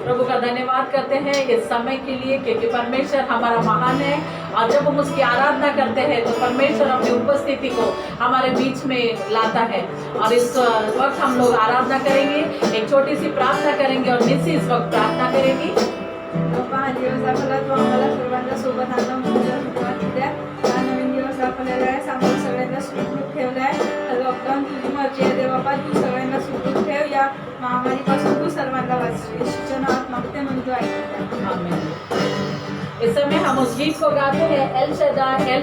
प्रभु का धन्यवाद करते हैं इस समय के लिए, क्योंकि परमेश्वर हमारा महान है और जब हम उसकी आराधना करते हैं तो परमेश्वर अपनी उपस्थिति को हमारे बीच में लाता है। और इस वक्त हम लोग आराधना करेंगे, एक छोटी सी प्रार्थना करेंगे और निस्सी इस वक्त प्रार्थना करेगी। बाप्पा, हा दिवस आपल्याला तू आम्हाला सर्वांच्या सोबत आणला म्हणून धन्यवाद द्या। हा नवीन दिवस आपल्याला आहे, आम्हाला सगळ्यांना सुखरूप ठेवलाय। लॉकडाऊन तुझी मर्जी आहे देव बाप्पा, तू सगळ्यांना सुखरूप ठेव, या महामारीपासून तू सर्वांना वाचव। येशूच्या नावात मागते म्हणून तू ऐकते। आमीन। इस समय हम उस गीत को गाते हैं, एल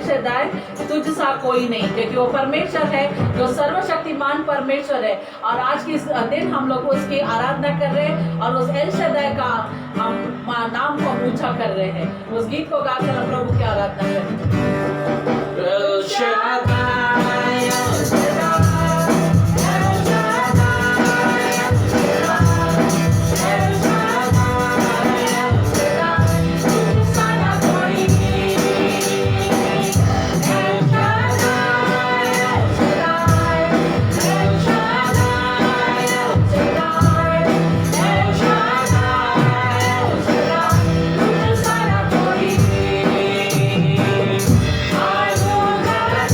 शदाय तुझ सा कोई नहीं, क्योंकि वो परमेश्वर है जो सर्वशक्तिमान परमेश्वर है। और आज की दिन हम लोग उसकी आराधना कर रहे हैं और उस एल शदाय का हम नाम को ऊंचा कर रहे हैं। उस गीत को गाकर हम प्रभु की आराधना करें। El Shaddai, El Shaddai, El Shaddai, El Shaddai, El Shaddai, El Shaddai, तुझसा ना कोई नहीं। El Shaddai, El Shaddai, El Shaddai, El Shaddai, El Shaddai, El Shaddai, तुझसा ना कोई नहीं। I will never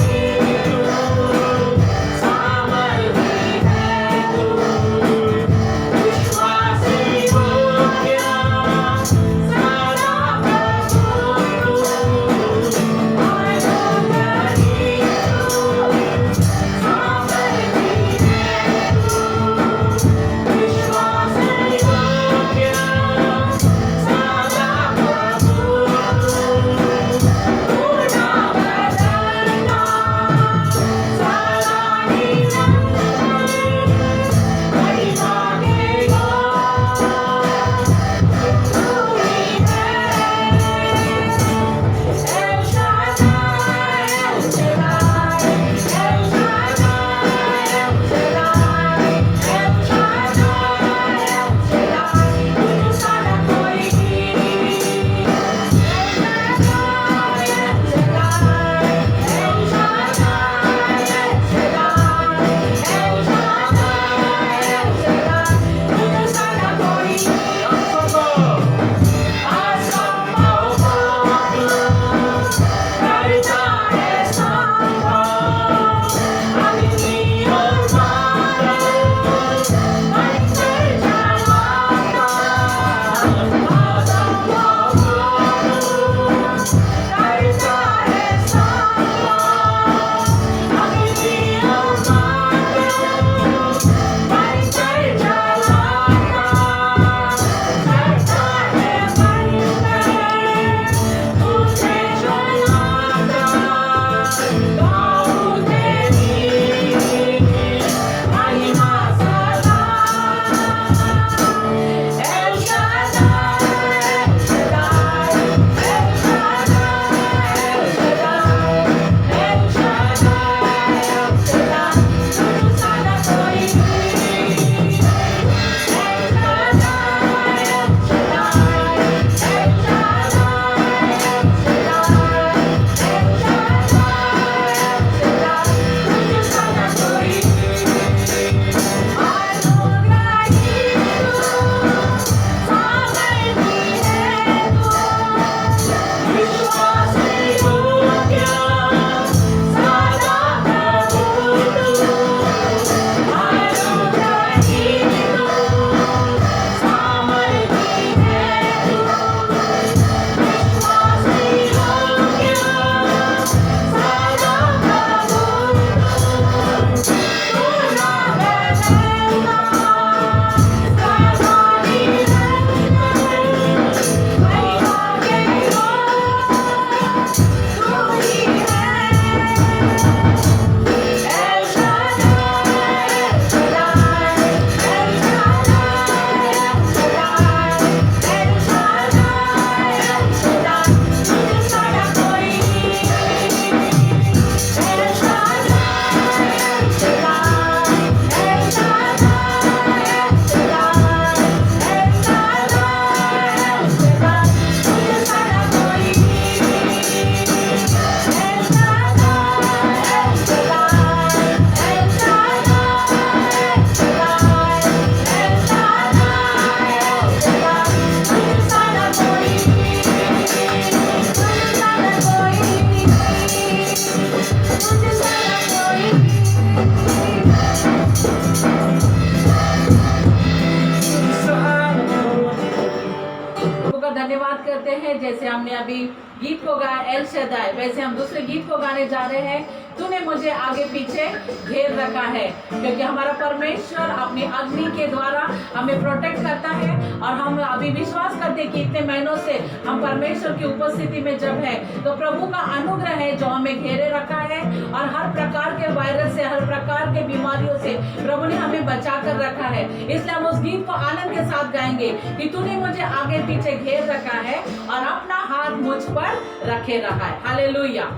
करते हैं, जैसे हमने अभी गीत को गाया एल शदाई, वैसे हम दूसरे गीत को गाने जा रहे हैं। तूने मुझे आगे पीछे घेर रखा है, क्योंकि हमारा परमेश्वर अपनी अग्नि के द्वारा हमें प्रोटेक्ट करता है। और हम अभी विश्वास करते हैं कि इतने महीनों से हम परमेश्वर की उपस्थिति में जब है, तो प्रभु का अनुग्रह है जो हमें घेरे रखा है। और हर प्रकार के वायरस से, हर प्रकार के बीमारियों से प्रभु ने हमें बचा कर रखा है। इसलिए हम उस गीत को आनंद के साथ गाएंगे कि तूने मुझे आगे पीछे घेर रखा है और अपना हाथ मुझ पर रखे रहा है। हालेलुया।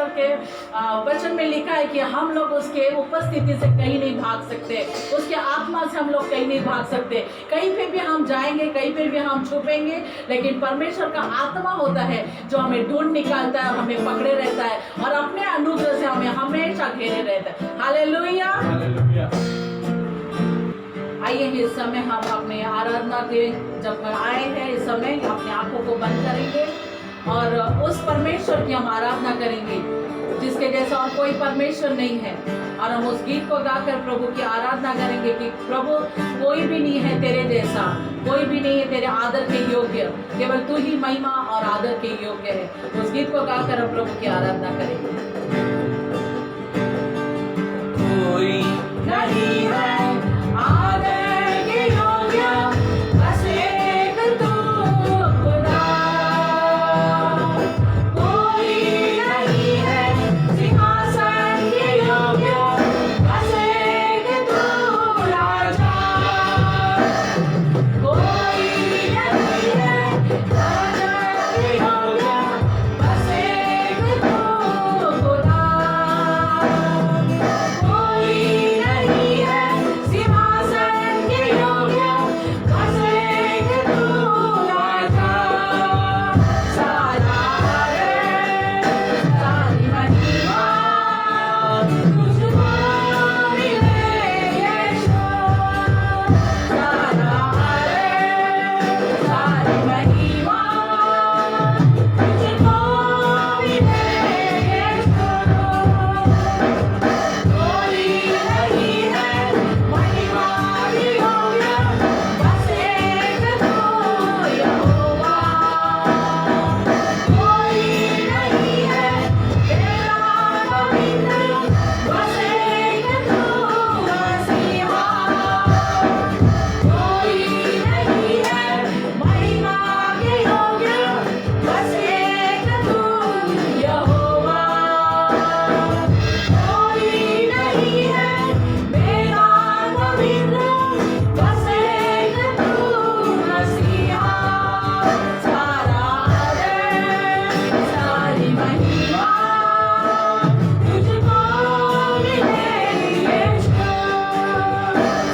परमेश्वर के वचन में लिखा है कि हम लोग उसके उपस्थिति से कहीं नहीं भाग सकते, उसके आत्मा से हम लोग कहीं नहीं भाग सकते। कहीं पे भी हम जाएंगे, कहीं पे भी हम छुपेंगे, लेकिन परमेश्वर का आत्मा होता है जो हमें ढूंढ निकालता है, हमें पकड़े रहता है और अपने अनुग्रह से हमें हमेशा घेरे रहता है। हालेलुया। आइए इस समय हम अपने आराधना के जब आए हैं, इस समय अपने आंखों को बंद करेंगे और उस परमेश्वर की हम आराधना करेंगे जिसके जैसा और कोई परमेश्वर नहीं है। और हम उस गीत को गाकर प्रभु की आराधना करेंगे कि प्रभु कोई भी नहीं है तेरे जैसा, कोई भी नहीं है तेरे आदर के योग्य, केवल तू ही महिमा और आदर के योग्य है। उस गीत को गाकर हम प्रभु की आराधना करेंगे। कोई नहीं है आदर के योग्य, बस एक तू खुदा। कोई नहीं है सिंहासन के योग्य, बस एक तू राजा। कोई नहीं है राजा के योग्य, बस एक तू खुदा। कोई नहीं है सिंहासन के योग्य, बस एक तू राजा। सारा आदर, सारी महिमा तुझको मिले यीशु। सारा आदर, सारी महिमा तुझको मिले यीशु। कोई नहीं है महिमा के योग्य, बस एक तू यहोवा। कोई नहीं है तेरा पवित्र, बस एक तू मसीहा। कोई नहीं है महिमा के योग्य, बस एक तू यहोवा। कोई नहीं है मेरा पवित्र, बस एक तू मसीहा। सारा आदर, सारी महिमा तुझको मिले यीशु।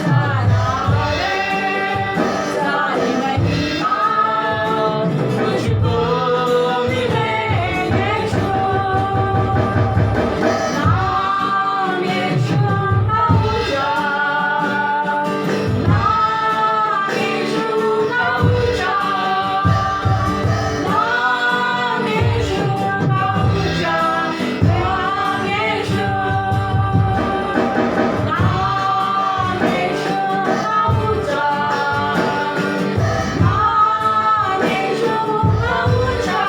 सारा आदर, सारी महिमा तुझको मिले यीशु। नाम यीशु का ऊंचा, नाम यीशु का ऊंचा, नाम यीशु का ऊंचा, नाम यीशु, नाम यीशु का ऊंचा, नाम यीशु का ऊंचा,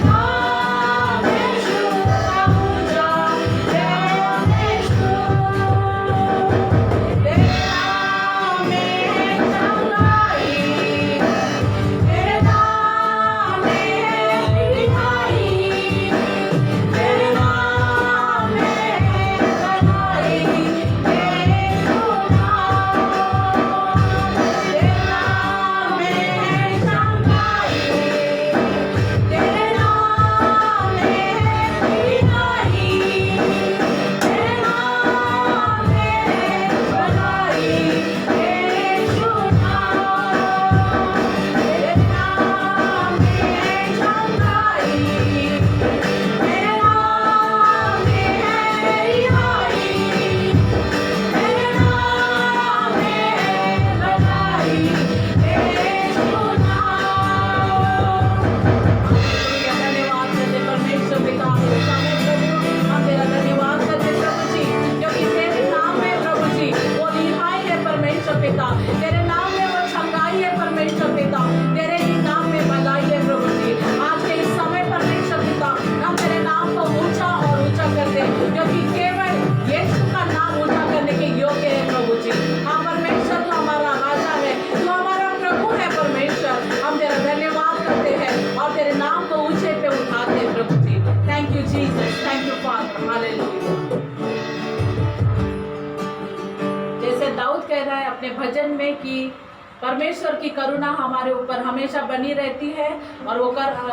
नाम यीशु का ऊंचा, नाम यीशु। तेरे नाम में चंगाई, तेरे नाम में मिठाई, तेरे नाम में भलाई, यीशु नाम। तेरे नाम में चंगाई, तेरे नाम में मिठाई, तेरे नाम में भलाई, यीशु नाम। तेरे नाम में चंगाई, तेरे नाम में रिहाई, तेरे नाम में भलाई, यीशु नाम। धन्यवाद करते परमेश्वर पिता, हम तेरा धन्यवाद करते प्रभु जी, क्योंकि तेरे नाम में प्रभु जी वो रिहाई है परमेश्वर पिता, तेरे नाम में वो छंगाई है परमेश्वर पिता, तेरे ही नाम में भलाई है प्रभु जी। आज के इस समय परमेश्वर पिता हम तेरे नाम को ऊंचा और ऊंचा करते हैं, क्योंकि केवल यीशु का नाम ऊंचा करने के योग्य है प्रभु जी। हाँ परमेश्वर, तू हमारा राजा है, तू हमारा प्रभु है परमेश्वर। हम तेरा धन्यवाद करते हैं और तेरे नाम को ऊंचे पे उठाते हैं प्रभु जी। Thank you Jesus, thank you father, hallelujah. जैसे दाऊद कह रहा है अपने भजन में कि परमेश्वर की करुणा हमारे ऊपर हमेशा बनी रहती है और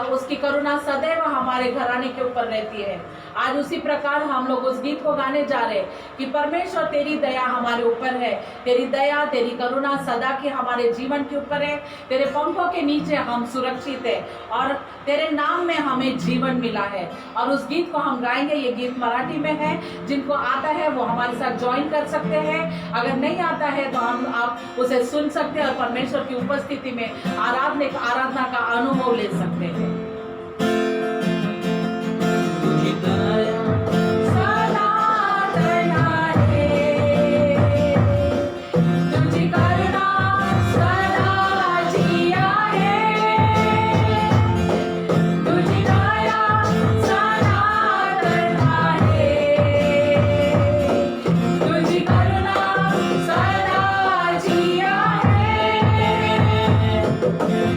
उसकी करुणा सदैव हमारे घराने के ऊपर रहती है। आज उसी प्रकार हम लोग उस गीत को गाने जा रहे हैं कि परमेश्वर तेरी दया हमारे ऊपर है, तेरी दया तेरी करुणा सदा की हमारे जीवन के ऊपर है। तेरे पंखों के नीचे हम सुरक्षित है और तेरे नाम में हमें जीवन मिला है। और उस गीत को हम गाएंगे। ये गीत मराठी में है, जिनको आता है वो हमारे साथ ज्वाइन कर सकते हैं, अगर नहीं आता है तो आप उसे सुन सकते हैं और परमेश्वर की उपस्थिति में आराधना का अनुभव ले सकते हैं।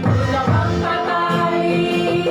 तुझ्या भक्ताकारी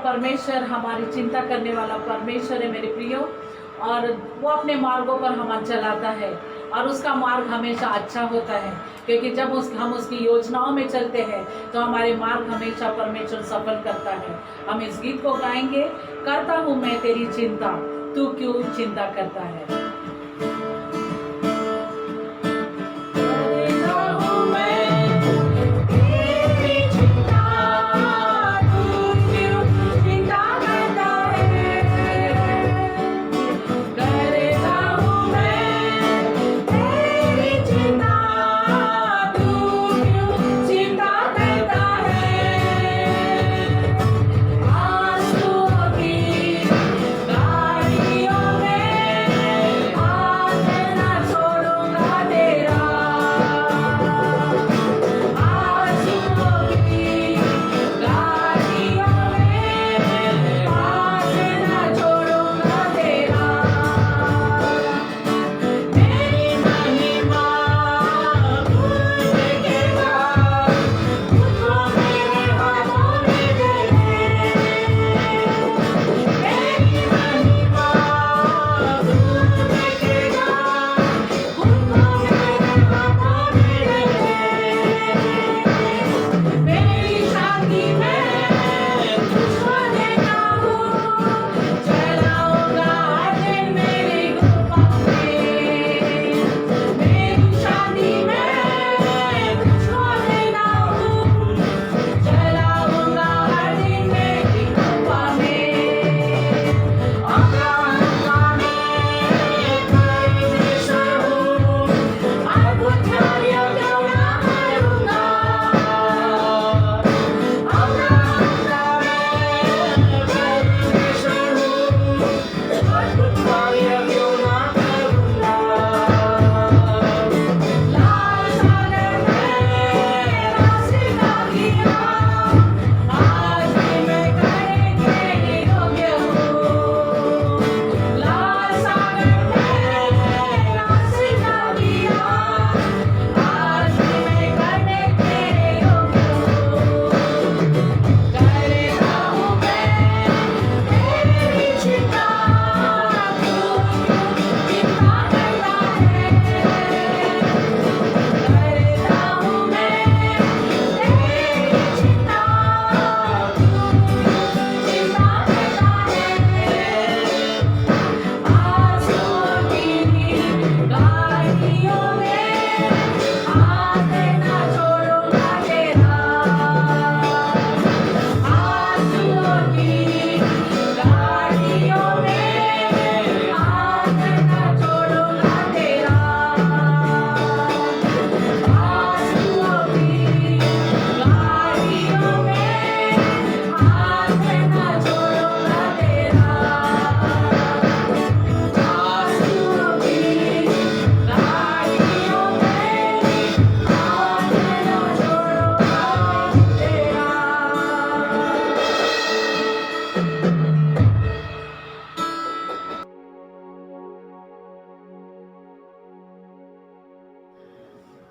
परमेश्वर हमारी चिंता करने वाला परमेश्वर है मेरे प्रियो, और वो अपने मार्गों पर हमें चलाता है और उसका मार्ग हमेशा अच्छा होता है, क्योंकि जब हम उसकी योजनाओं में चलते हैं तो हमारे मार्ग हमेशा परमेश्वर सफल करता है। हम इस गीत को गाएंगे, करता हूँ मैं तेरी चिंता, तू क्यों चिंता करता है।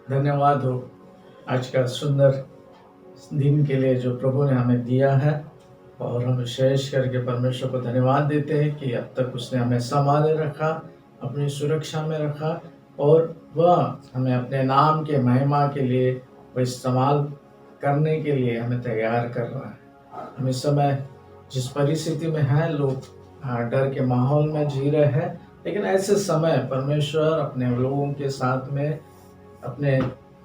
धन्यवाद हो आज का सुंदर दिन के लिए जो प्रभु ने हमें दिया है, और हम विशेष करके परमेश्वर को धन्यवाद देते हैं कि अब तक उसने हमें संभाले रखा, अपनी सुरक्षा में रखा, और वह हमें अपने नाम के महिमा के लिए वह इस्तेमाल करने के लिए हमें तैयार कर रहा है। हम इस समय जिस परिस्थिति में हैं, लोग डर के माहौल में जी रहे हैं, लेकिन ऐसे समय परमेश्वर अपने लोगों के साथ में अपने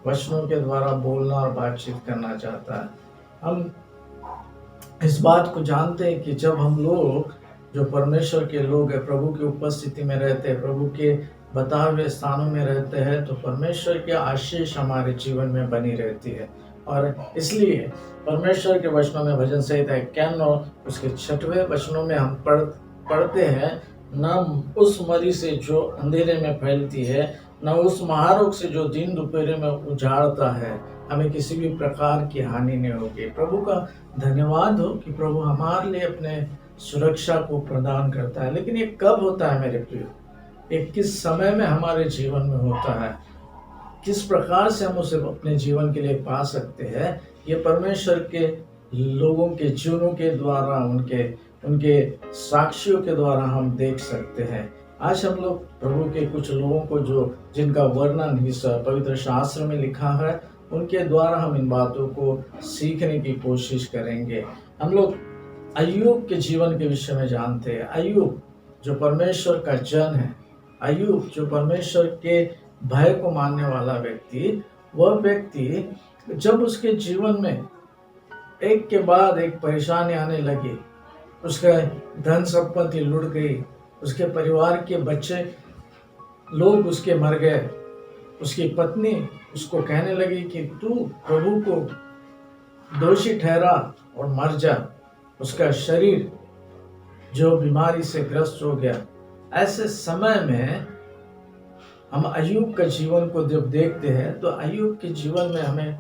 वचनों के द्वारा बोलना और बातचीत करना चाहता है। हम इस बात को जानते हैं कि जब हम लोग जो परमेश्वर के लोग हैं, प्रभु की उपस्थिति में रहते हैं, प्रभु के बताए हुए स्थानों में रहते हैं, तो परमेश्वर की आशीष हमारे जीवन में बनी रहती है। और इसलिए परमेश्वर के वचनों में भजन संहिता 91 उसके 6वें वचनों में हम पढ़ते हैं, न उस मरी से जो अंधेरे में फैलती है, न उस महारोग से जो दिन दोपहर में उजाड़ता है, हमें किसी भी प्रकार की हानि नहीं होगी। प्रभु का धन्यवाद हो कि प्रभु हमारे लिए अपने सुरक्षा को प्रदान करता है। लेकिन ये कब होता है मेरे प्रियो? ये किस समय में हमारे जीवन में होता है? किस प्रकार से हम उसे अपने जीवन के लिए पा सकते हैं? ये परमेश्वर के लोगों के जीवनों के द्वारा, उनके उनके साक्ष्यों के द्वारा हम देख सकते हैं। आज हम लोग प्रभु के कुछ लोगों को जिनका वर्णन इस पवित्र शास्त्र में लिखा है, उनके द्वारा हम इन बातों को सीखने की कोशिश करेंगे। हम लोग अय्यूब के जीवन के विषय में जानते हैं। अय्यूब जो परमेश्वर का जन है, अय्यूब जो परमेश्वर के भय को मानने वाला व्यक्ति, वह व्यक्ति जब उसके जीवन में एक के बाद एक परेशानी आने लगी, उसका धन संपत्ति लुट गई, उसके परिवार के बच्चे लोग उसके मर गए, उसकी पत्नी उसको कहने लगी कि तू प्रभु को दोषी ठहरा और मर जा, उसका शरीर जो बीमारी से ग्रस्त हो गया। ऐसे समय में हम अय्यूब का जीवन को जब देखते हैं तो अय्यूब के जीवन में हमें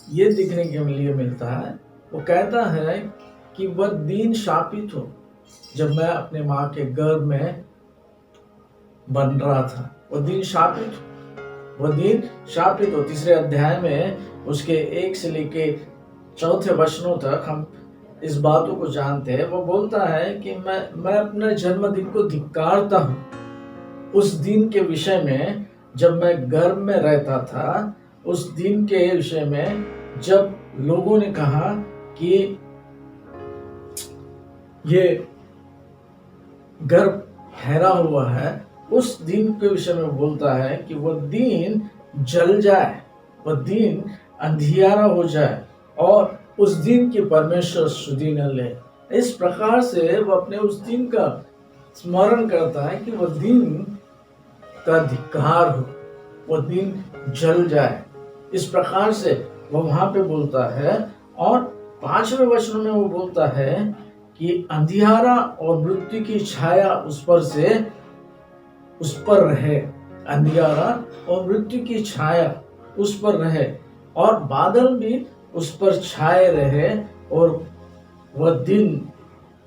ये दिखने के लिए मिलता है, वो कहता है कि वह दिन शापित हो जब मैं अपने माँ के गर्भ में बन रहा था। वह दिन शापित हो। तीसरे अध्याय में उसके 1 से लेके 4 वचनों तक हम इस बातों को जानते हैं। वो बोलता है कि मैं अपने जन्मदिन को धिक्कारता हूँ, उस दिन के विषय में जब मैं गर्भ में रहता था, उस दिन के विषय में जब लोगों ने कहा कि ये गर्भ ठहरा हुआ है, उस दिन के विषय में बोलता है कि वह दिन जल जाए, वह दिन अंधियारा हो जाए और उस दिन की परमेश्वर सुधि न ले। इस प्रकार से वह अपने उस दिन का स्मरण करता है कि वह दिन का धिक्कार हो, वह दिन जल जाए। इस प्रकार से वह वहां पे बोलता है। और 5वें वचन में वो बोलता है कि अंधियारा और मृत्यु की छाया उस पर रहे, अंधियारा और मृत्यु की छाया उस पर रहे और बादल भी उस पर छाए रहे और वह दिन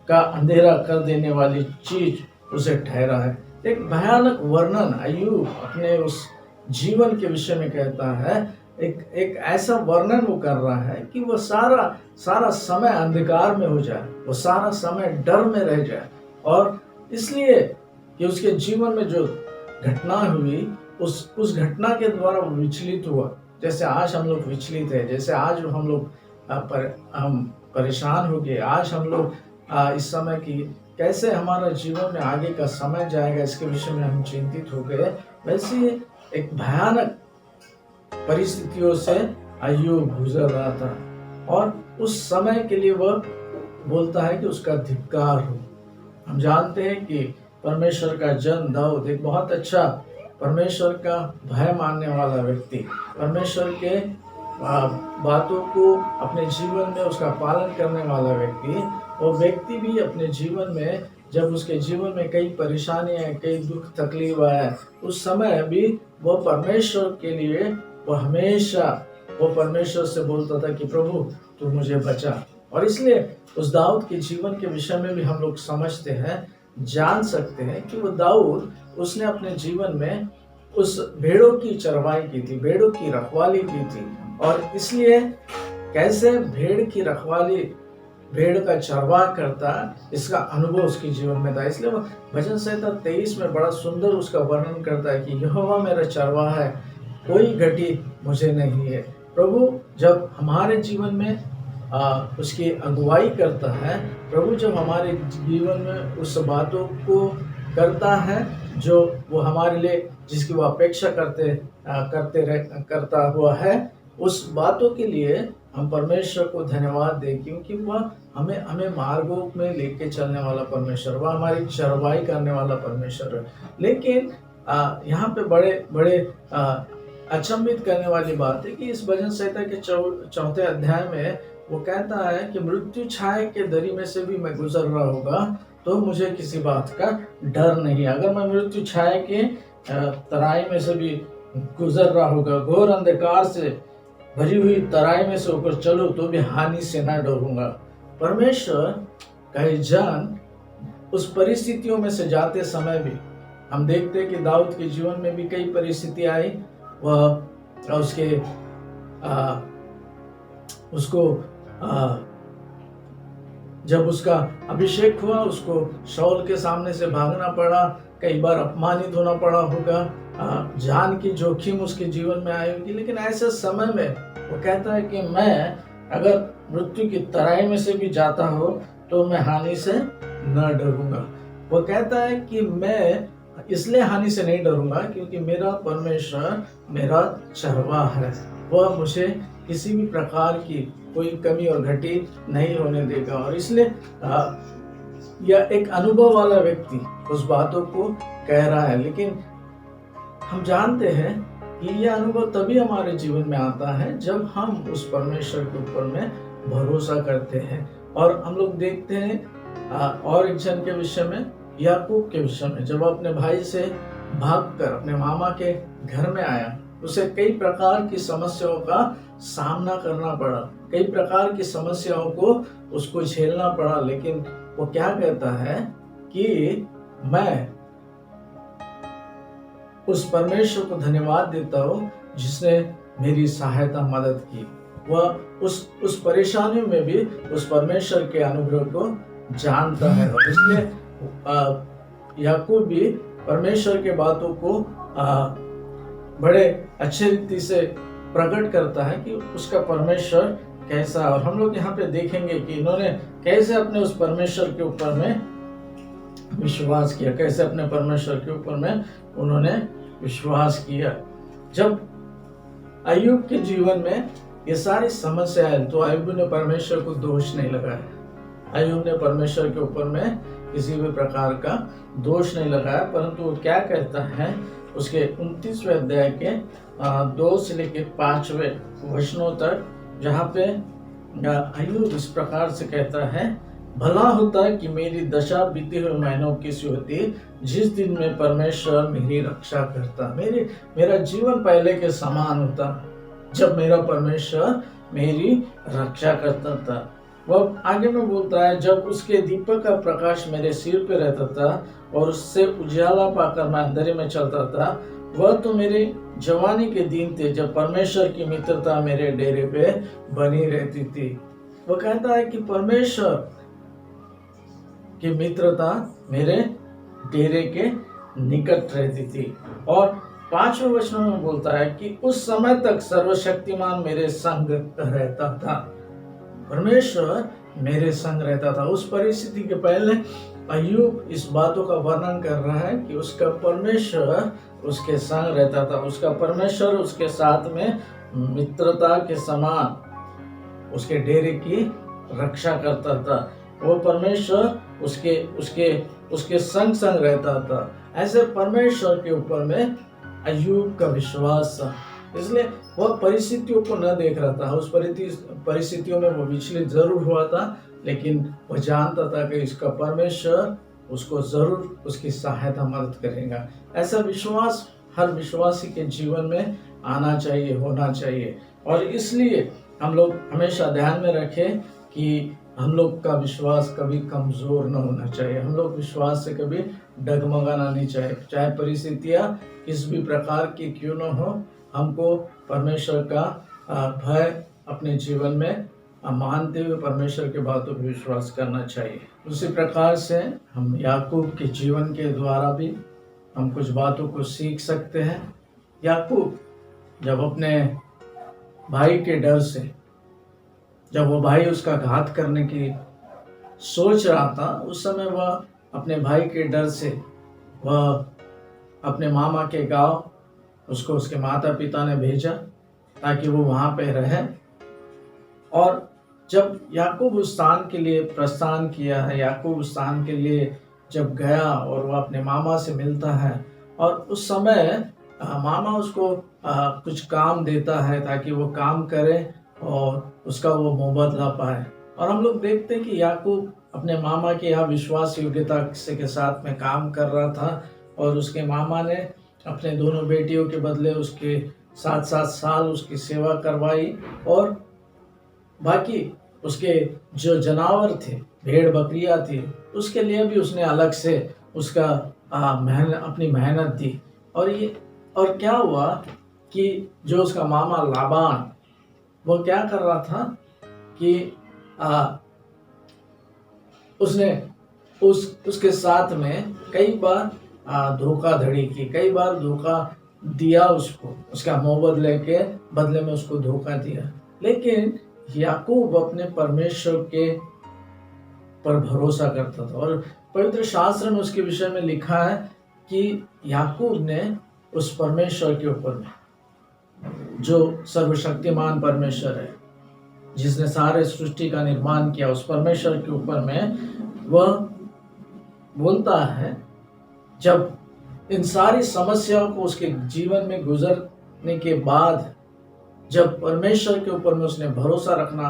का अंधेरा कर देने वाली चीज उसे ठहरा है। एक भयानक वर्णन अय्यूब अपने उस जीवन के विषय में कहता है। एक ऐसा वर्णन वो कर रहा है कि वो सारा समय अंधकार में हो जाए, वो सारा समय डर में रह जाए। और इसलिए कि उसके जीवन में जो घटना हुई, उस घटना के द्वारा वो विचलित हुआ। जैसे आज हम लोग विचलित है, जैसे आज हम लोग हम परेशान हो गए, आज हम लोग इस समय की कैसे हमारा जीवन में आगे का समय जाएगा, इसके विषय में हम चिंतित हो गए। वैसे एक भयानक परिस्थितियों से अय्यूब गुजर रहा था और उस समय के लिए वह बोलता है कि उसका धिक्कार हो। हम जानते हैं कि परमेश्वर का जन दाऊद एक बहुत अच्छा परमेश्वर का भय मानने वाला व्यक्ति, परमेश्वर के बातों को अपने जीवन में उसका पालन करने वाला व्यक्ति, वो व्यक्ति भी अपने जीवन में जब उसके जीवन में कई परेशानियां, कई दुख तकलीफ आए, उस समय भी वो परमेश्वर के लिए वो हमेशा वो परमेश्वर से बोलता था कि प्रभु तू मुझे बचा। और इसलिए उस दाऊद के जीवन के विषय में भी हम लोग समझते हैं, जान सकते हैं कि वो दाऊद उसने अपने जीवन में उस भेड़ों की चरवाई की थी, भेड़ों की रखवाली की थी। और इसलिए कैसे भेड़ की रखवाली, भेड़ का चरवाह करता, इसका अनुभव उसके जीवन में था। इसलिए वो भजन संहिता 23 में बड़ा सुंदर उसका वर्णन करता है कि यहोवा मेरा चरवाह है, कोई घटी मुझे नहीं है। प्रभु जब हमारे जीवन में उसकी अगुवाई करता है, प्रभु जब हमारे जीवन में उस बातों को करता है जो वो हमारे लिए, जिसकी वो अपेक्षा करता हुआ है, उस बातों के लिए हम परमेश्वर को धन्यवाद दें, क्योंकि वह हमें मार्गों में लेके चलने वाला परमेश्वर, वह हमारी चरवाई करने वाला परमेश्वर है। लेकिन यहाँ पे बड़े अचंभित करने वाली बात है कि इस भजन संहिता के 4 अध्याय में वो कहता है कि मृत्यु छाए के दरी में से भी मैं गुजर रहा होगा तो मुझे किसी बात का डर नहीं। अगर मैं मृत्यु छाए के तराई में से भी गुजर रहा होगा, घोर अंधकार से भरी हुई तराई में से होकर चलो तो भी हानि से ना डरूंगा। परमेश्वर का जन उस परिस्थितियों में से जाते समय भी हम देखते हैं कि दाऊद के जीवन में भी कई परिस्थिति आई, वह उसको जब उसका अभिषेक हुआ, उसको शाऊल के सामने से भागना पड़ा, कई बार अपमानित होना पड़ा होगा, जान की जोखिम उसके जीवन में आई होगी। लेकिन ऐसे समय में वो कहता है कि मैं अगर मृत्यु की तराई में से भी जाता हो तो मैं हानि से न डरूंगा। वो कहता है कि मैं इसलिए हानि से नहीं डरूंगा क्योंकि मेरा परमेश्वर मेरा चरवाहा है, वह मुझे किसी भी प्रकार की कोई कमी और घटी नहीं होने देगा। और इसलिए यह एक अनुभव वाला व्यक्ति उस बातों को कह रहा है। लेकिन हम जानते हैं कि यह अनुभव तभी हमारे जीवन में आता है जब हम उस परमेश्वर के ऊपर में भरोसा करते हैं। और हम लोग देखते हैं और एक जन के विषय में, याकूब के विषय में, जब अपने भाई से भागकर अपने मामा के घर में आया, उसे कई प्रकार की समस्याओं का सामना करना पड़ा, कई प्रकार की समस्याओं को उसको झेलना पड़ा। लेकिन वो क्या कहता है कि मैं उस परमेश्वर को धन्यवाद देता हूँ जिसने मेरी सहायता मदद की। वह उस परेशानियों में भी उस परमेश्वर के अनुग्रह को जानता है। और इसलिए याकूब भी परमेश्वर के बातों को बड़े अच्छे रीति से प्रकट करता है कि उसका परमेश्वर कैसा। और हम लोग यहाँ पे देखेंगे कि इन्होंने कैसे अपने उस परमेश्वर के ऊपर में विश्वास किया, कैसे अपने परमेश्वर के ऊपर में उन्होंने विश्वास किया। जब अय्यूब के जीवन में ये सारी समस्याएं, तो अय्यूब ने परमेश्वर को दोष नहीं लगाया। अय्यूब ने परमेश्वर के ऊपर में किसी भी प्रकार का दोष नहीं लगाया, परंतु वो क्या कहता है उसके 29वें अध्याय के 2 से लेकर 5वें वचनों तक, जहाँ पे अय्यूब इस प्रकार से कहता है, भला होता कि मेरी दशा बीते हुए महीनों की सी होती जिस दिन में परमेश्वर मेरी रक्षा करता। मेरा जीवन पहले के समान होता जब मेरा परमेश्वर मेरी रक्षा करता था। वह आगे में बोलता है, जब उसके दीपक का प्रकाश मेरे सिर पे रहता था और उससे उजाला पाकर मैं अंधेरे में चलता था, वह तो मेरे जवानी के दिन थे जब परमेश्वर की मित्रता मेरे डेरे पे बनी रहती थी। वह कहता है कि परमेश्वर की मित्रता मेरे डेरे के निकट रहती थी। और 5वें वचन में बोलता है कि उस समय तक सर्वशक्तिमान मेरे संग रहता था। परमेश्वर मेरे संग रहता था। उस परिस्थिति के पहले अय्यूब इस बातों का वर्णन कर रहा है कि उसका परमेश्वर उसके संग रहता था, उसका परमेश्वर उसके साथ में मित्रता के समान उसके डेरे की रक्षा करता था। वो परमेश्वर उसके संग संग रहता था। ऐसे परमेश्वर के ऊपर में अय्यूब का विश्वास था। इसलिए वह परिस्थितियों को न देख रहा था। उस परिस्थितियों में वो विचलित जरूर हुआ था, लेकिन वह जानता था कि इसका परमेश्वर उसको जरूर उसकी सहायता मदद करेगा। ऐसा विश्वास हर विश्वासी के जीवन में आना चाहिए, होना चाहिए। और इसलिए हम लोग हमेशा ध्यान में रखें कि हम लोग का विश्वास कभी कमजोर न होना चाहिए। हम लोग विश्वास से कभी डगमगाना नहीं चाहिए, चाहे परिस्थितियां किस भी प्रकार की क्यों न हो। हमको परमेश्वर का भय अपने जीवन में मानते हुए परमेश्वर के बातों पर विश्वास करना चाहिए। उसी प्रकार से हम याकूब के जीवन के द्वारा भी हम कुछ बातों को सीख सकते हैं। याकूब जब अपने भाई के डर से, जब वो भाई उसका घात करने की सोच रहा था, उस समय वह अपने भाई के डर से वह अपने मामा के गांव उसको उसके माता पिता ने भेजा ताकि वो वहाँ पे रहे। और जब याकूब उस स्थान के लिए प्रस्थान किया है, याकूब उस स्थान के लिए जब गया और वह अपने मामा से मिलता है, और उस समय मामा उसको कुछ काम देता है ताकि वो काम करे और उसका वो मुबदला पाए। और हम लोग देखते हैं कि याकूब अपने मामा की यहाँ विश्वास योग्यता के साथ में काम कर रहा था, और उसके मामा ने अपने दोनों बेटियों के बदले उसके 7-7 साल उसकी सेवा करवाई। और बाकी उसके जो जानवर थे, भेड़ बकरियां थी, उसके लिए भी उसने अलग से उसका अपनी मेहनत दी। और क्या हुआ कि जो उसका मामा लाबान, वो क्या कर रहा था कि उसने उसके साथ में कई बार धोखाधड़ी की, कई बार धोखा दिया उसको, उसका बदले में उसको धोखा दिया। लेकिन याकूब अपने परमेश्वर के पर भरोसा करता था, और पवित्र शास्त्र में उसके विषय में लिखा है कि याकूब ने उस परमेश्वर के ऊपर में, जो सर्वशक्तिमान परमेश्वर है, जिसने सारे सृष्टि का निर्माण किया, उस परमेश्वर के ऊपर में वह बोलता है, जब इन सारी समस्याओं को उसके जीवन में गुजरने के बाद जब परमेश्वर के ऊपर में उसने भरोसा रखना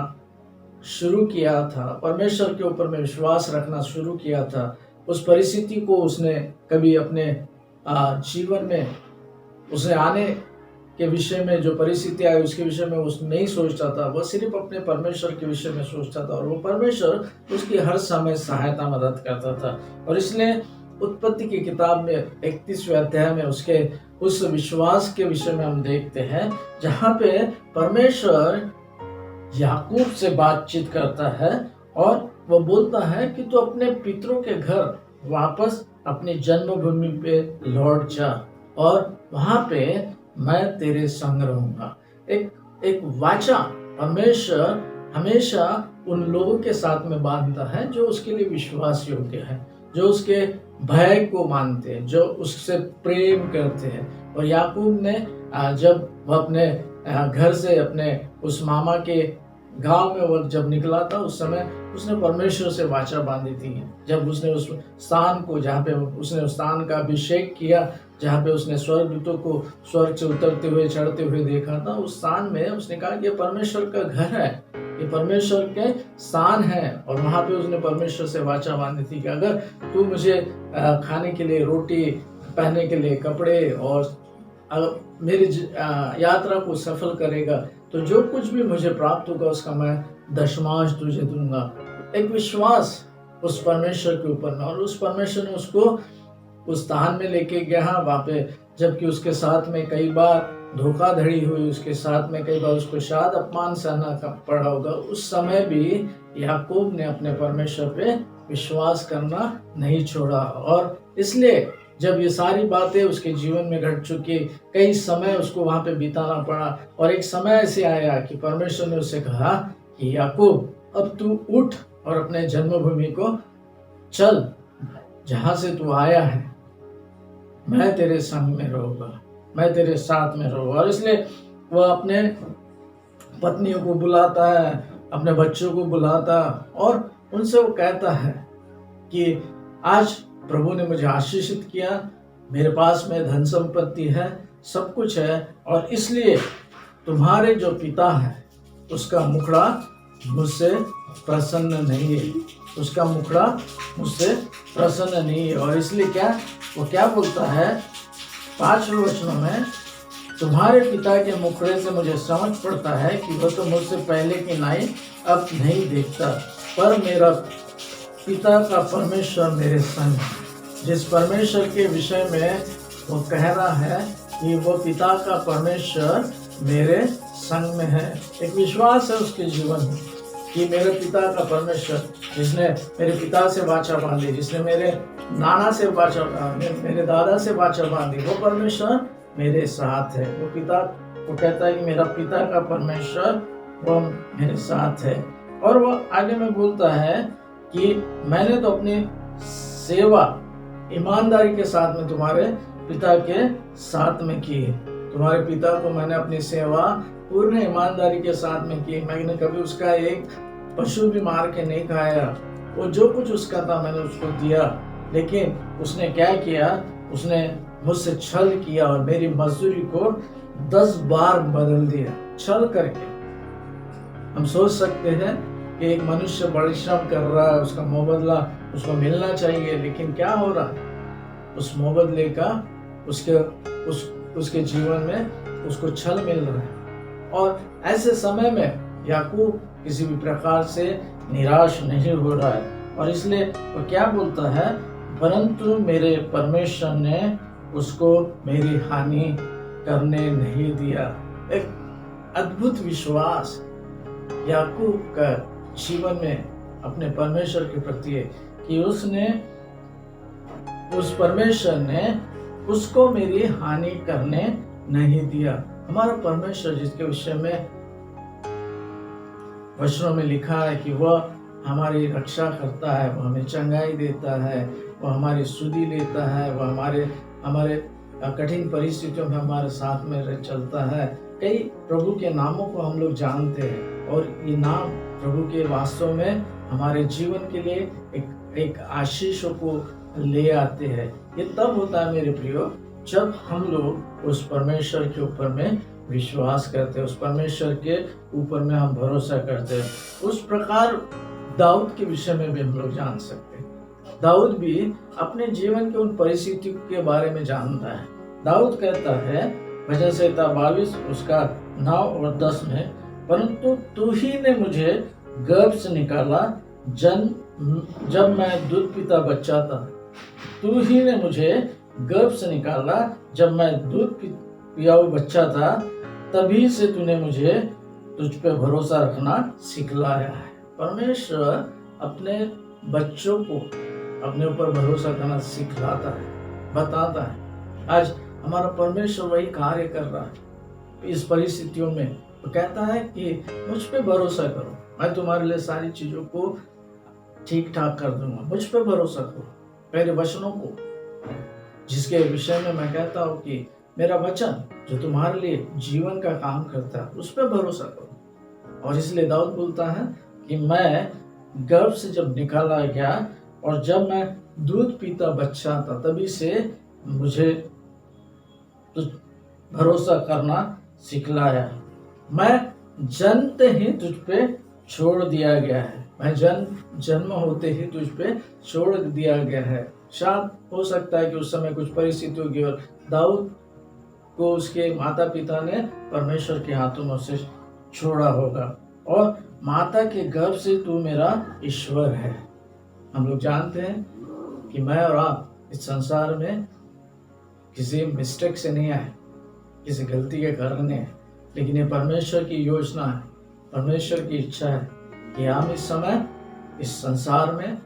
शुरू किया था, परमेश्वर के ऊपर में विश्वास रखना शुरू किया था, उस परिस्थिति को उसने कभी अपने जीवन में उसने आने के विषय में, जो परिस्थिति आई उसके विषय में उसने नहीं सोचता था, वह सिर्फ अपने परमेश्वर के विषय में सोचता था, और वो परमेश्वर उसकी हर समय सहायता मदद करता था। और इसलिए उत्पत्ति की किताब में 31वें अध्याय में उसके उस विश्वास के विषय में हम देखते हैं, जहाँ पे परमेश्वर याकूब से बातचीत करता है और वह बोलता है कि तू अपने पितरों के घर वापस अपनी जन्मभूमि पे लौट जा, और वहां पे मैं तेरे संग रहूंगा। एक वाचा परमेश्वर हमेशा उन लोगों के साथ में बांधता है जो उसके लिए विश्वास योग्य है, जो उसके भय को मानते हैं, जो उससे प्रेम करते हैं। और याकूब ने जब वह अपने घर से अपने उस मामा के गांव में वो जब निकला था, उस समय उसने परमेश्वर से वाचा बांधी थी। जब उसने उस स्थान को, जहाँ पे उसने उस स्थान का अभिषेक किया, जहाँ पे उसने स्वर्गदूतों को स्वर्ग से उतरते हुए चढ़ते हुए देखा था, उस स्थान में उसने कहा कि ये परमेश्वर का घर है, ये परमेश्वर के स्थान है। और वहाँ पे उसने परमेश्वर से वाचा बांधी थी कि अगर तू मुझे खाने के लिए रोटी, पहनने के लिए कपड़े और मेरी यात्रा को सफल करेगा, तो जो कुछ भी मुझे प्राप्त होगा उसका मैं दशमांश तुझे दूंगा। एक विश्वास उस परमेश्वर के ऊपर में, और उस परमेश्वर ने उसको उस स्थान में लेके गया वहाँ पे, जबकि उसके साथ में कई बार धोखाधड़ी हुई, उसके साथ में कई बार उसको शायद अपमान सहना पड़ा होगा, उस समय भी याकूब ने अपने परमेश्वर पे विश्वास करना नहीं छोड़ा। और इसलिए जब ये सारी बातें उसके जीवन में घट चुकी, कई समय उसको वहां पे बिताना पड़ा, और एक समय ऐसे आया कि परमेश्वर ने उससे कहा कि याकूब, अब तू उठ और अपने जन्मभूमि को चल, जहां से तू आया है, मैं तेरे संग में रहूंगा, मैं तेरे साथ में रहूंगा। और इसलिए वह अपने पत्नियों को बुलाता है, अपने बच्चों को बुलाता, और उनसे वो कहता है कि आज प्रभु ने मुझे आशीषित किया, मेरे पास में धन संपत्ति है, सब कुछ है, और इसलिए तुम्हारे जो पिता है उसका मुखड़ा मुझसे प्रसन्न नहीं है, उसका मुखड़ा मुझसे प्रसन्न नहीं है। और इसलिए वो क्या बोलता है 5 वचनों में, तुम्हारे पिता के मुखड़े से मुझे समझ पड़ता है कि वह तो मुझसे पहले की नाई अब नहीं देखता, पर मेरा पिता का परमेश्वर मेरे संग है। जिस परमेश्वर के विषय में वो कह रहा है कि वो पिता का परमेश्वर मेरे संग में है, एक विश्वास है उसके जीवन में कि मेरे पिता का परमेश्वर, जिसने मेरे पिता से वाचा बांधी, जिसने मेरे नाना से वाचा, मेरे दादा से वाचा बांधी, वो परमेश्वर मेरे साथ है। वो पिता वो कहता है कि मेरा पिता का परमेश्वर वो मेरे साथ है। और वो आगे में बोलता है कि मैंने तो अपनी सेवा ईमानदारी के साथ में तुम्हारे पिता के साथ में की है। तुम्हारे पिता को मैंने अपनी सेवा पूर्ण ईमानदारी के साथ में की। मैंने कभी उसका एक पशु भी मार के नहीं खाया। वो जो कुछ उसका था मैंने उसको दिया, लेकिन उसने क्या किया, उसने मुझसे छल किया और मेरी मजदूरी को 10 बार बदल दिया छल करके। हम सोच सकते हैं कि एक मनुष्य परिश्रम कर रहा है, उसका मुबदला उसको मिलना चाहिए, लेकिन क्या हो रहा है, उस मुबदले का उसके जीवन में उसको छल मिल रहा है। और ऐसे समय में याकूब किसी भी प्रकार से निराश नहीं हो रहा है, और इसलिए वो क्या बोलता है, परंतु मेरे परमेश्वर ने उसको मेरी हानि करने नहीं दिया। एक अद्भुत विश्वास याकूब का जीवन में अपने परमेश्वर के प्रति है कि उस परमेश्वर ने उसको मेरी हानि करने नहीं दिया। हमारा परमेश्वर जिसके विषय में वचनों में लिखा है कि वह हमारी रक्षा करता है, वह हमें चंगाई देता है, वह हमारी सुधि लेता है, वह हमारे कठिन परिस्थितियों में हमारे साथ में चलता है। कई प्रभु के नामों को हम लोग जानते हैं और ये नाम प्रभु के वास्तव में हमारे जीवन के लिए एक आशीषों को ले आते हैं। ये तब होता है मेरे प्रियो जब हम लोग उस परमेश्वर के ऊपर में विश्वास करते हैं, उस परमेश्वर के ऊपर में हम भरोसा करते हैं। उस प्रकार दाऊद के विषय में भी हम लोग जान सकते हैं। दाऊद भी अपने जीवन के उन परिस्थितियों के बारे में जानता है। दाऊद कहता है भजन संहिता 22 उसका 9 और 10 में, परंतु तू ही ने मुझे गर्भ से निकाला जब मैं दूध पीता बच्चा था। तू ही ने मुझे गर्भ से निकाला जब मैं दूध पिया हुआ बच्चा था, तभी से तूने मुझे तुझ पे भरोसा रखना सिखलाया है। परमेश्वर अपने बच्चों को अपने ऊपर भरोसा करना सिखलाता है, बताता है। आज हमारा परमेश्वर वही कार्य कर रहा है इस परिस्थितियों में। तो कहता है कि मुझ पे भरोसा करो, मैं तुम्हारे लिए सारी चीजों को ठीक ठाक कर दूंगा। मुझ पे भरोसा करो, मेरे वचनों को, जिसके विषय में मैं कहता हूँ कि मेरा वचन जो तुम्हारे लिए जीवन का काम करता है उस पर भरोसा करो। और इसलिए दाऊद बोलता है कि मैं गर्भ से जब निकाला गया और जब मैं दूध पीता बच्चा था, तभी से मुझे भरोसा करना सिखलाया। मैं जन्मते ही तुझ पे छोड़ दिया गया है, मैं जन्म होते ही तुझ पे छोड़ दिया गया है। शायद हो सकता है कि उस समय कुछ परिस्थिति होगी और दाऊद को उसके माता पिता ने परमेश्वर के हाथों में उसे छोड़ा होगा। और माता के गर्भ से तू मेरा ईश्वर है। हम लोग जानते हैं कि मैं और आप इस संसार में किसी मिस्टेक से नहीं आए, किसी गलती के कारण है, लेकिन ये परमेश्वर की योजना है, परमेश्वर की इच्छा है कि हम इस समय इस संसार में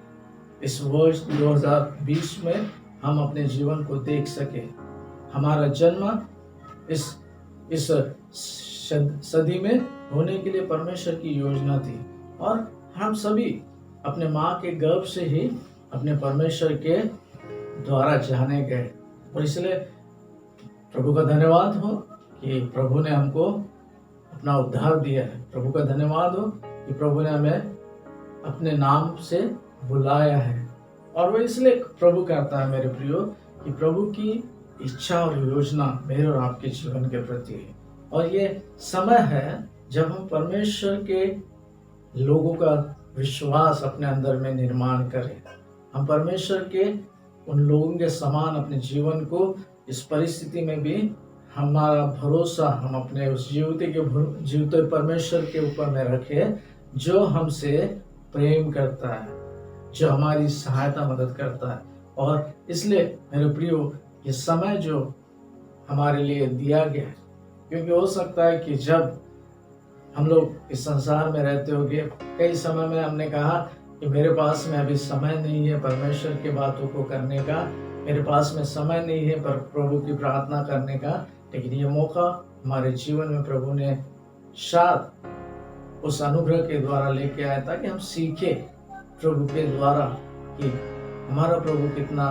इस वर्ष 2020 में हम अपने जीवन को देख सके। हमारा जन्म इस सदी में होने के लिए परमेश्वर की योजना थी और हम सभी अपने माँ के गर्भ से ही अपने परमेश्वर के द्वारा जाने गए। और इसलिए प्रभु का धन्यवाद हो कि प्रभु ने हमको अपना उद्धार दिया है। प्रभु का धन्यवाद हो कि प्रभु ने हमें अपने नाम से बुलाया है। और वो इसलिए प्रभु कहता है मेरे प्रियो कि प्रभु की इच्छा और योजना मेरे और आपके जीवन के प्रति है। और ये समय है जब हम परमेश्वर के लोगों का विश्वास अपने अंदर में निर्माण करें। हम परमेश्वर के उन लोगों के समान अपने जीवन को इस परिस्थिति में भी हमारा भरोसा हम अपने उस जीवते परमेश्वर के ऊपर में रखें, जो हमसे प्रेम करता है, जो हमारी सहायता मदद करता है। और इसलिए मेरे प्रियो ये समय जो हमारे लिए दिया गया है, क्योंकि हो सकता है कि जब हम लोग इस संसार में रहते होंगे, कई समय में हमने कहा कि मेरे पास में अभी समय नहीं है परमेश्वर की बातों को करने का, मेरे पास में समय नहीं है पर प्रभु की प्रार्थना करने का। लेकिन ये मौका हमारे जीवन में प्रभु ने शायद उस अनुग्रह के द्वारा लेके आया था कि हम सीखे प्रभु के द्वारा कि हमारा प्रभु कितना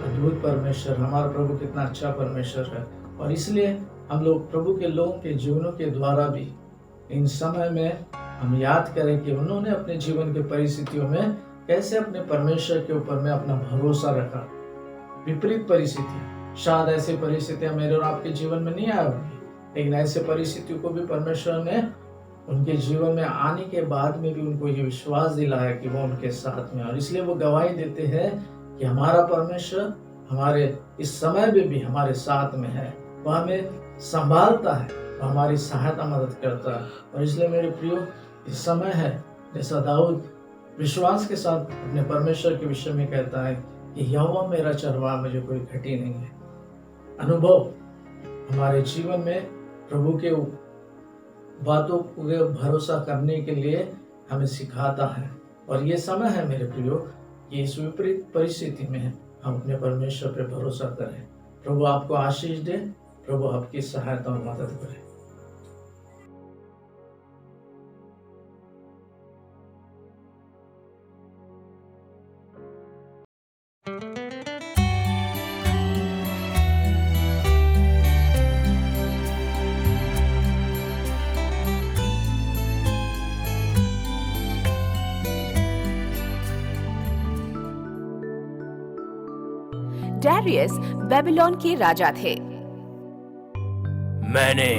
अद्भुत परमेश्वर, हमारा प्रभु कितना अच्छा परमेश्वर है। और इसलिए हम लोग प्रभु के लोगों के जीवनों के द्वारा भी इन समय में हम याद करें कि उन्होंने अपने जीवन के परिस्थितियों में कैसे अपने परमेश्वर के ऊपर में अपना भरोसा रखा। विपरीत परिस्थिति, शायद ऐसी परिस्थितियां मेरे और आपके जीवन में नहीं आई होंगी, लेकिन ऐसे परिस्थितियों को भी परमेश्वर ने उनके जीवन में आने के बाद में भी उनको ये विश्वास दिलाया कि वो उनके साथ में। और इसलिए वो गवाही देते हैं कि हमारा परमेश्वर हमारे इस समय में भी हमारे साथ में है, वह हमें संभालता है, वह हमारी सहायता मदद करता है। और इसलिए मेरे प्रियो इस समय है जैसा दाऊद विश्वास के साथ अपने परमेश्वर के विषय में कहता है कि यहोवा मेरा चरवाहा, मुझे कोई घटी नहीं है। अनुभव हमारे जीवन में प्रभु के बातों को भरोसा करने के लिए हमें सिखाता है। और ये समय है मेरे प्रियो कि इस विपरीत परिस्थिति में हम अपने परमेश्वर पे भरोसा करें। प्रभु आपको आशीष दे, प्रभु आपकी सहायता और मदद करे। डैरियस बेबीलोन के राजा थे। मैंने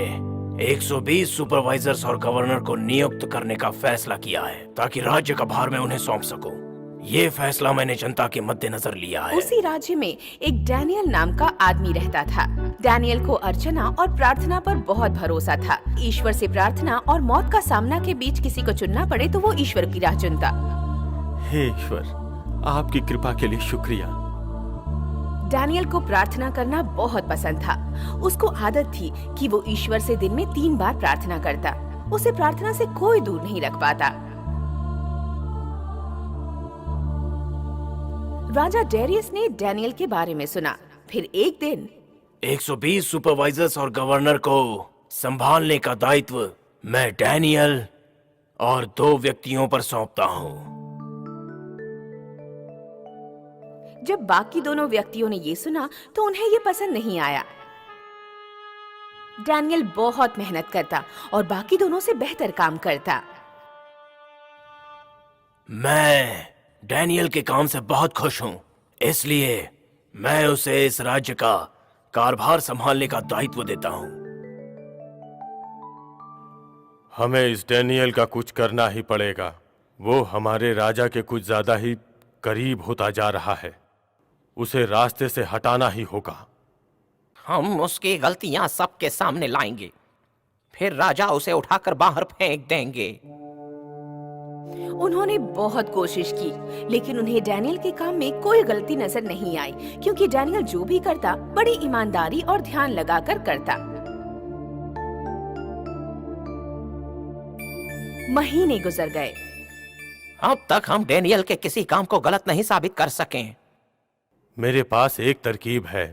120 सुपरवाइजर्स और गवर्नर को नियुक्त करने का फैसला किया है ताकि राज्य का भार मैं उन्हें सौंप सकूं। ये फैसला मैंने जनता के मद्देनजर लिया है। उसी राज्य में एक डैनियल नाम का आदमी रहता था। डैनियल को अर्चना और प्रार्थना पर बहुत भरोसा था। ईश्वर से प्रार्थना और मौत का सामना के बीच किसी को चुनना पड़े तो वो ईश्वर की राह चुनता। हे ईश्वर, आपकी कृपा के लिए शुक्रिया। डैनियल को प्रार्थना करना बहुत पसंद था। उसको आदत थी कि वो ईश्वर से दिन में 3 बार प्रार्थना करता। उसे प्रार्थना से कोई दूर नहीं रख पाता। राजा डैरियस ने डैनियल के बारे में सुना। फिर एक दिन 120 सुपरवाइजर्स और गवर्नर को संभालने का दायित्व मैं डैनियल और 2 व्यक्तियों पर सौंपता हूँ। जब बाकी दोनों व्यक्तियों ने ये सुना तो उन्हें ये पसंद नहीं आया। डैनियल बहुत मेहनत करता और बाकी दोनों से बेहतर काम करता। मैं डैनियल के काम से बहुत खुश हूँ, इसलिए मैं उसे इस राज्य का कारभार संभालने का दायित्व देता हूँ। हमें इस डैनियल का कुछ करना ही पड़ेगा। वो हमारे राजा के कुछ ज्यादा ही करीब होता जा रहा है। उसे रास्ते से हटाना ही होगा। हम उसकी गलतियां सबके सामने लाएंगे, फिर राजा उसे उठाकर बाहर फेंक देंगे। उन्होंने बहुत कोशिश की, लेकिन उन्हें डैनियल के काम में कोई गलती नजर नहीं आई, क्योंकि डैनियल जो भी करता बड़ी ईमानदारी और ध्यान लगाकर करता। महीने गुजर गए। अब तक हम डैनियल के किसी काम को गलत नहीं साबित कर सके। मेरे पास एक तरकीब है।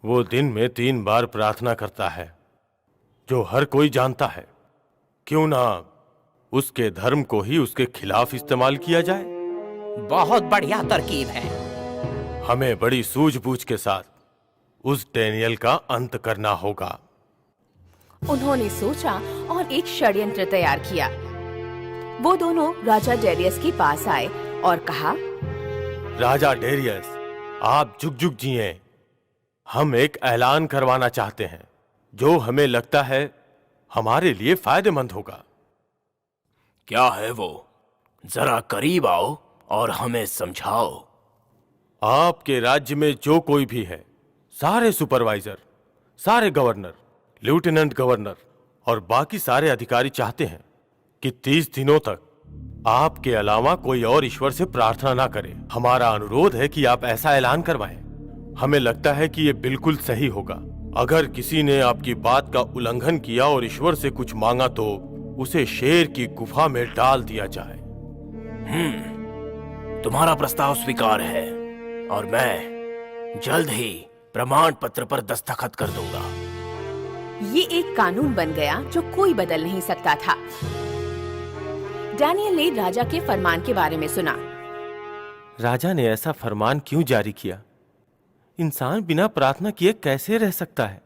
वो दिन में 3 बार प्रार्थना करता है, जो हर कोई जानता है। क्यों ना उसके धर्म को ही उसके खिलाफ इस्तेमाल किया जाए। बहुत बढ़िया तरकीब है। हमें बड़ी सूझबूझ के साथ उस डैनियल का अंत करना होगा। उन्होंने सोचा और एक षड्यंत्र तैयार किया। वो दोनों राजा डैरियस के पास आए और कहा, राजा डैरियस, आप जुग जुग जिए। हम एक ऐलान करवाना चाहते हैं जो हमें लगता है हमारे लिए फायदेमंद होगा। क्या है वो? जरा करीब आओ और हमें समझाओ। आपके राज्य में जो कोई भी है, सारे सुपरवाइजर, सारे गवर्नर, लेफ्टिनेंट गवर्नर और बाकी सारे अधिकारी चाहते हैं कि 30 दिनों तक आपके अलावा कोई और ईश्वर से प्रार्थना ना करे। हमारा अनुरोध है कि आप ऐसा ऐलान करवाएं। हमें लगता है कि ये बिल्कुल सही होगा। अगर किसी ने आपकी बात का उल्लंघन किया और ईश्वर से कुछ मांगा तो उसे शेर की गुफा में डाल दिया जाए। तुम्हारा प्रस्ताव स्वीकार है और मैं जल्द ही प्रमाण पत्र पर दस्तखत कर दूंगा। ये एक कानून बन गया जो कोई बदल नहीं सकता था। डैनियल ने राजा के फरमान के बारे में सुना। राजा ने ऐसा फरमान क्यों जारी किया? इंसान बिना प्रार्थना किए कैसे रह सकता है?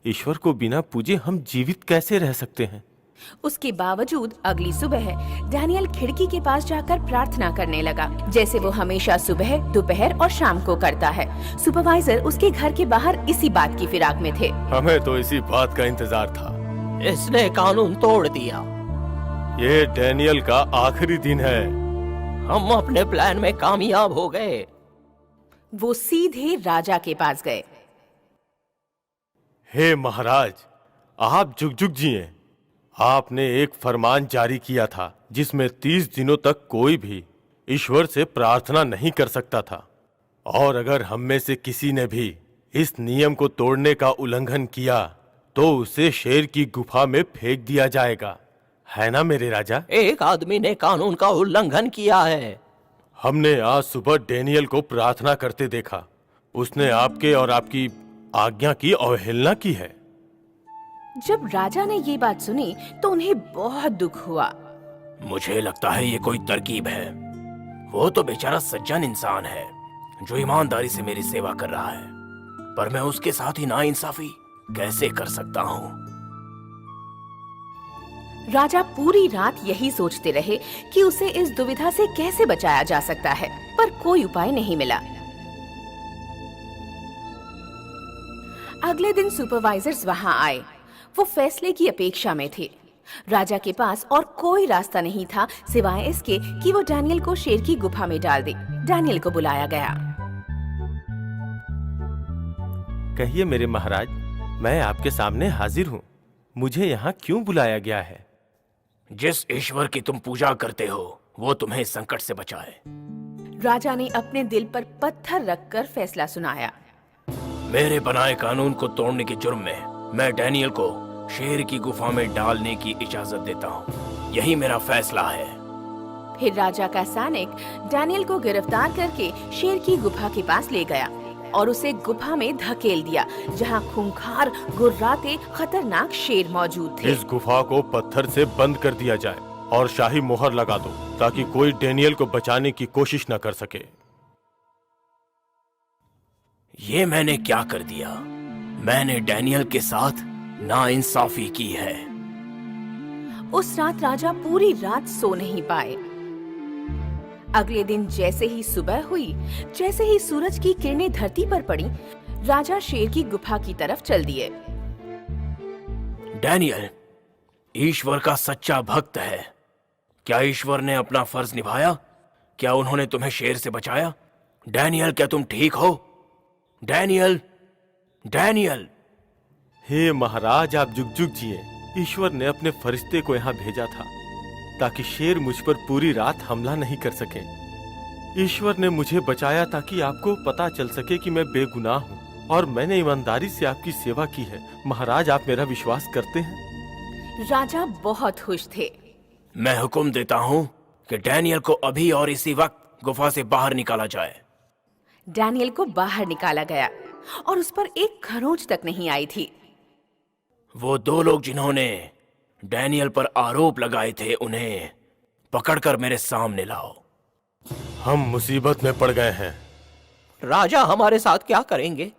ईश्वर को बिना पूजे हम जीवित कैसे रह सकते हैं? उसके बावजूद अगली सुबह डैनियल खिड़की के पास जाकर प्रार्थना करने लगा, जैसे वो हमेशा सुबह, दोपहर और शाम को करता है। सुपरवाइजर उसके घर के बाहर इसी बात की फिराक में थे। हमें तो इसी बात का इंतजार था। इसने कानून तोड़ दिया। ये डैनियल का आखिरी दिन है। हम अपने प्लान में कामयाब हो गए। वो सीधे राजा के पास गए। हे महाराज, आप जुग जुग जिए। आपने एक फरमान जारी किया था जिसमें 30 दिनों तक कोई भी ईश्वर से प्रार्थना नहीं कर सकता था, और अगर हम में से किसी ने भी इस नियम को तोड़ने का उल्लंघन किया तो उसे शेर की गुफा में फेंक दिया जाएगा। है ना मेरे राजा? एक आदमी ने कानून का उल्लंघन किया है। हमने आज सुबह डैनियल को प्रार्थना करते देखा। उसने आपके और आपकी आज्ञा की अवहेलना की है। जब राजा ने ये बात सुनी तो उन्हें बहुत दुख हुआ। मुझे लगता है ये कोई तरकीब है। वो तो बेचारा सज्जन इंसान है जो ईमानदारी से मेरी सेवा कर रहा है, पर मैं उसके साथ ही नाइंसाफी कैसे कर सकता हूँ? राजा पूरी रात यही सोचते रहे कि उसे इस दुविधा से कैसे बचाया जा सकता है, पर कोई उपाय नहीं मिला। अगले दिन सुपरवाइजर्स वहां आए। वो फैसले की अपेक्षा में थे। राजा के पास और कोई रास्ता नहीं था सिवाय इसके कि वो डैनियल को शेर की गुफा में डाल दे। डैनियल को बुलाया गया। कहिए मेरे महाराज, मैं आपके सामने हाजिर हूँ। मुझे यहाँ क्यों बुलाया गया है? जिस ईश्वर की तुम पूजा करते हो वो तुम्हें इस संकट से बचाए। राजा ने अपने दिल पर पत्थर रखकर फैसला सुनाया। मेरे बनाए कानून को तोड़ने के जुर्म में मैं डैनियल को शेर की गुफा में डालने की इजाजत देता हूँ। यही मेरा फैसला है। फिर राजा का सैनिक डैनियल को गिरफ्तार करके शेर की गुफा के पास ले गया और उसे गुफा में धकेल दिया, जहाँ खूंखार, गुर्राते, खतरनाक शेर मौजूद थे। इस गुफा को पत्थर से बंद कर दिया जाए और शाही मोहर लगा दो ताकि कोई डैनियल को बचाने की कोशिश न कर सके। ये मैंने क्या कर दिया? मैंने डैनियल के साथ नाइंसाफी की है। उस रात राजा पूरी रात सो नहीं पाए। अगले दिन जैसे ही सुबह हुई, जैसे ही सूरज की किरणें धरती पर पड़ी, राजा शेर की गुफा की तरफ चल दिए। डैनियल ईश्वर का सच्चा भक्त है। क्या ईश्वर ने अपना फर्ज निभाया? क्या उन्होंने तुम्हें शेर से बचाया? डैनियल, क्या तुम ठीक हो? Daniel, Daniel. हे महाराज, आप जुग जुग जिए। ईश्वर ने अपने फरिश्ते को यहाँ भेजा था ताकि शेर मुझ पर पूरी रात हमला नहीं कर सके। ईश्वर ने मुझे बचाया ताकि आपको पता चल सके कि मैं बेगुनाह हूँ और मैंने ईमानदारी से आपकी सेवा की है। महाराज, आप मेरा विश्वास करते हैं? राजा बहुत खुश थे। मैं हुक्म देता हूँ कि डैनियल को अभी और इसी वक्त गुफा से बाहर निकाला जाए। डैनियल को बाहर निकाला गया और उस पर एक खरोंच तक नहीं आई थी। वो दो लोग जिन्होंने डैनियल पर आरोप लगाए थे, उन्हें पकड़कर मेरे सामने लाओ। हम मुसीबत में पड़ गए हैं। राजा हमारे साथ क्या करेंगे?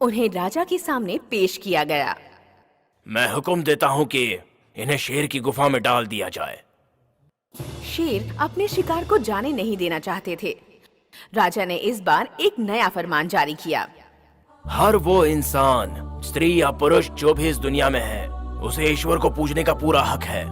उन्हें राजा के सामने पेश किया गया। मैं हुक्म देता हूँ कि इन्हें शेर की गुफा में डाल दिया जाए। शेर अपने शिकार को जाने नहीं देना चाहते थे। राजा ने इस बार एक नया फरमान जारी किया। हर वो इंसान, स्त्री या पुरुष जो भी इस दुनिया में है, उसे ईश्वर को पूजने का पूरा हक है।